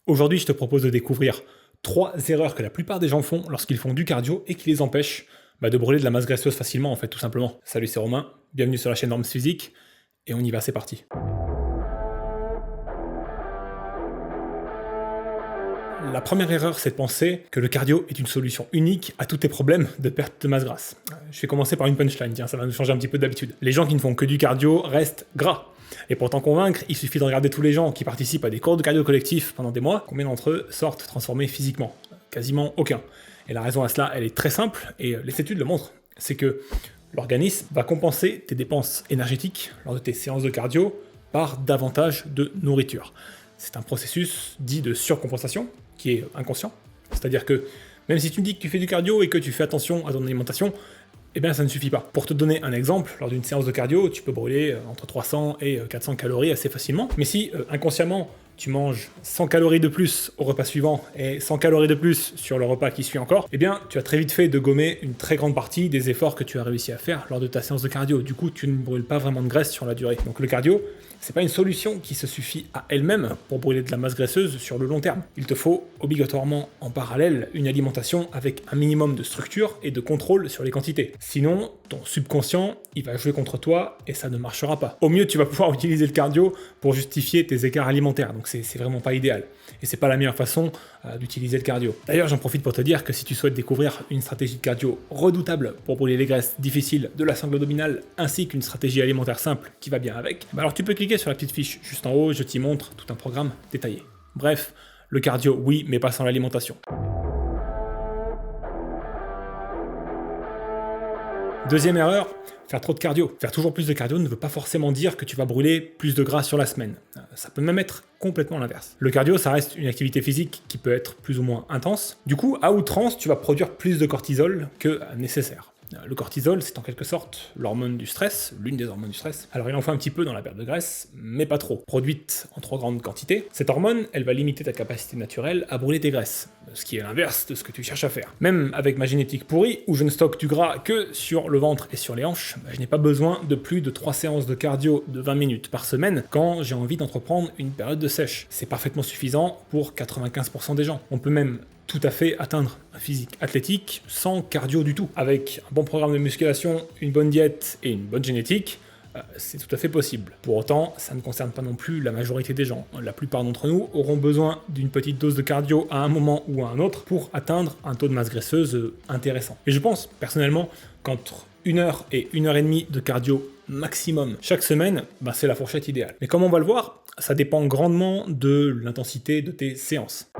Aujourd'hui, je te propose de découvrir 3 erreurs que la plupart des gens font lorsqu'ils font du cardio et qui les empêchent de brûler de la masse graisseuse facilement, en fait, tout simplement. Salut, c'est Romain, bienvenue sur la chaîne Normes Physique, et on y va, c'est parti. La première erreur, c'est de penser que le cardio est une solution unique à tous tes problèmes de perte de masse grasse. Je vais commencer par une punchline, tiens, ça va nous changer un petit peu d'habitude. Les gens qui ne font que du cardio restent gras. Et pour t'en convaincre, il suffit de regarder tous les gens qui participent à des cours de cardio collectif pendant des mois, combien d'entre eux sortent transformés physiquement? Quasiment aucun. Et la raison à cela, elle est très simple, et les études le montrent, c'est que l'organisme va compenser tes dépenses énergétiques lors de tes séances de cardio par davantage de nourriture. C'est un processus dit de surcompensation, qui est inconscient. C'est-à-dire que même si tu me dis que tu fais du cardio et que tu fais attention à ton alimentation, eh bien ça ne suffit pas. Pour te donner un exemple, lors d'une séance de cardio, tu peux brûler entre 300 et 400 calories assez facilement. Mais si inconsciemment, tu manges 100 calories de plus au repas suivant et 100 calories de plus sur le repas qui suit encore, eh bien tu as très vite fait de gommer une très grande partie des efforts que tu as réussi à faire lors de ta séance de cardio. Du coup, tu ne brûles pas vraiment de graisse sur la durée. Donc le cardio, c'est pas une solution qui se suffit à elle-même pour brûler de la masse graisseuse sur le long terme. Il te faut obligatoirement en parallèle une alimentation avec un minimum de structure et de contrôle sur les quantités. Sinon, ton subconscient, il va jouer contre toi et ça ne marchera pas. Au mieux, tu vas pouvoir utiliser le cardio pour justifier tes écarts alimentaires. Donc c'est vraiment pas idéal. Et c'est pas la meilleure façon d'utiliser le cardio. D'ailleurs, j'en profite pour te dire que si tu souhaites découvrir une stratégie de cardio redoutable pour brûler les graisses difficiles de la sangle abdominale ainsi qu'une stratégie alimentaire simple qui va bien avec, alors tu peux cliquer sur la petite fiche juste en haut, je t'y montre tout un programme détaillé. Bref, le cardio oui, mais pas sans l'alimentation. Deuxième erreur, faire trop de cardio. Faire toujours plus de cardio ne veut pas forcément dire que tu vas brûler plus de gras sur la semaine. Ça peut même être complètement l'inverse. Le cardio, ça reste une activité physique qui peut être plus ou moins intense. Du coup, à outrance, tu vas produire plus de cortisol que nécessaire. Le cortisol, c'est en quelque sorte l'hormone du stress, l'une des hormones du stress. Alors il en faut un petit peu dans la perte de graisse, mais pas trop. Produite en trop grande quantité, cette hormone, elle va limiter ta capacité naturelle à brûler tes graisses, ce qui est l'inverse de ce que tu cherches à faire. Même avec ma génétique pourrie, où je ne stocke du gras que sur le ventre et sur les hanches, je n'ai pas besoin de plus de 3 séances de cardio de 20 minutes par semaine quand j'ai envie d'entreprendre une période de sèche. C'est parfaitement suffisant pour 95% des gens. On peut même tout à fait atteindre un physique athlétique sans cardio du tout. Avec un bon programme de musculation, une bonne diète et une bonne génétique, c'est tout à fait possible. Pour autant, ça ne concerne pas non plus la majorité des gens. La plupart d'entre nous auront besoin d'une petite dose de cardio à un moment ou à un autre pour atteindre un taux de masse graisseuse intéressant. Et je pense, personnellement, qu'entre 1 heure et 1 heure et demie de cardio maximum chaque semaine, c'est la fourchette idéale. Mais comme on va le voir, ça dépend grandement de l'intensité de tes séances.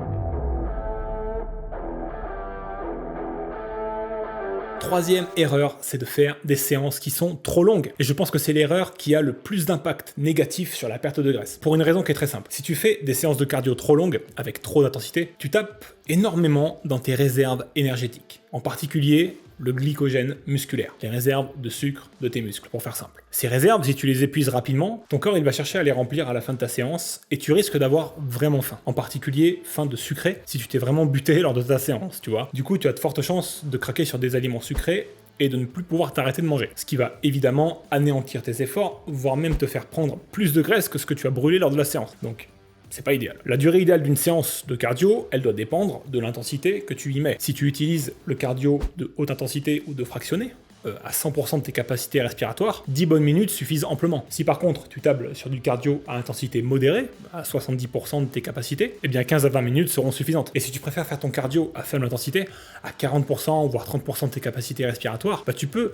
Troisième erreur, c'est de faire des séances qui sont trop longues. Et je pense que c'est l'erreur qui a le plus d'impact négatif sur la perte de graisse. Pour une raison qui est très simple. Si tu fais des séances de cardio trop longues, avec trop d'intensité, tu tapes énormément dans tes réserves énergétiques. En particulier, le glycogène musculaire, les réserves de sucre de tes muscles, pour faire simple. Ces réserves, si tu les épuises rapidement, ton corps il va chercher à les remplir à la fin de ta séance et tu risques d'avoir vraiment faim. En particulier, faim de sucré, si tu t'es vraiment buté lors de ta séance, tu vois. Du coup, tu as de fortes chances de craquer sur des aliments sucrés et de ne plus pouvoir t'arrêter de manger. Ce qui va évidemment anéantir tes efforts, voire même te faire prendre plus de graisse que ce que tu as brûlé lors de la séance. Donc, c'est pas idéal. La durée idéale d'une séance de cardio, elle doit dépendre de l'intensité que tu y mets. Si tu utilises le cardio de haute intensité ou de fractionné, à 100% de tes capacités respiratoires, 10 bonnes minutes suffisent amplement. Si par contre tu tables sur du cardio à intensité modérée, à 70% de tes capacités, eh bien 15 à 20 minutes seront suffisantes. Et si tu préfères faire ton cardio à faible intensité, à 40% voire 30% de tes capacités respiratoires, tu peux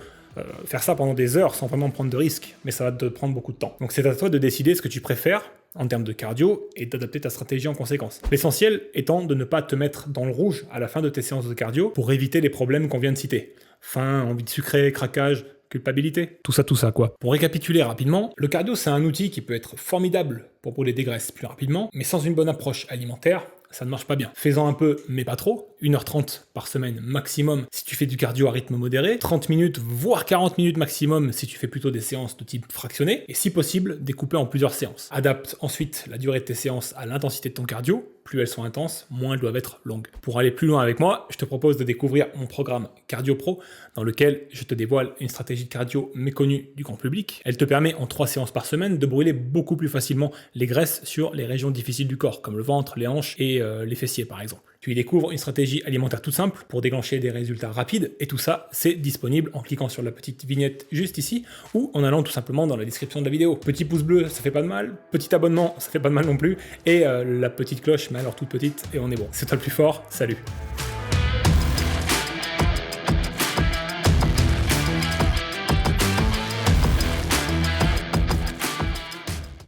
faire ça pendant des heures sans vraiment prendre de risques, mais ça va te prendre beaucoup de temps. Donc c'est à toi de décider ce que tu préfères en termes de cardio et d'adapter ta stratégie en conséquence. L'essentiel étant de ne pas te mettre dans le rouge à la fin de tes séances de cardio pour éviter les problèmes qu'on vient de citer. Faim, envie de sucrer, craquage, culpabilité. Tout ça quoi. Pour récapituler rapidement, le cardio c'est un outil qui peut être formidable pour brûler des graisses plus rapidement, mais sans une bonne approche alimentaire, ça ne marche pas bien. Fais-en un peu, mais pas trop. 1h30 par semaine maximum si tu fais du cardio à rythme modéré. 30 minutes, voire 40 minutes maximum si tu fais plutôt des séances de type fractionné. Et si possible, découpé en plusieurs séances. Adapte ensuite la durée de tes séances à l'intensité de ton cardio. plus elles sont intenses, moins elles doivent être longues. Pour aller plus loin avec moi, je te propose de découvrir mon programme Cardio Pro, dans lequel je te dévoile une stratégie de cardio méconnue du grand public. Elle te permet en 3 séances par semaine de brûler beaucoup plus facilement les graisses sur les régions difficiles du corps, comme le ventre, les hanches et les fessiers par exemple. Tu y découvres une stratégie alimentaire toute simple pour déclencher des résultats rapides, et tout ça, c'est disponible en cliquant sur la petite vignette juste ici, ou en allant tout simplement dans la description de la vidéo. Petit pouce bleu, ça fait pas de mal, petit abonnement, ça fait pas de mal non plus, et la petite cloche, mais alors toute petite, et on est bon. C'est toi le plus fort, salut!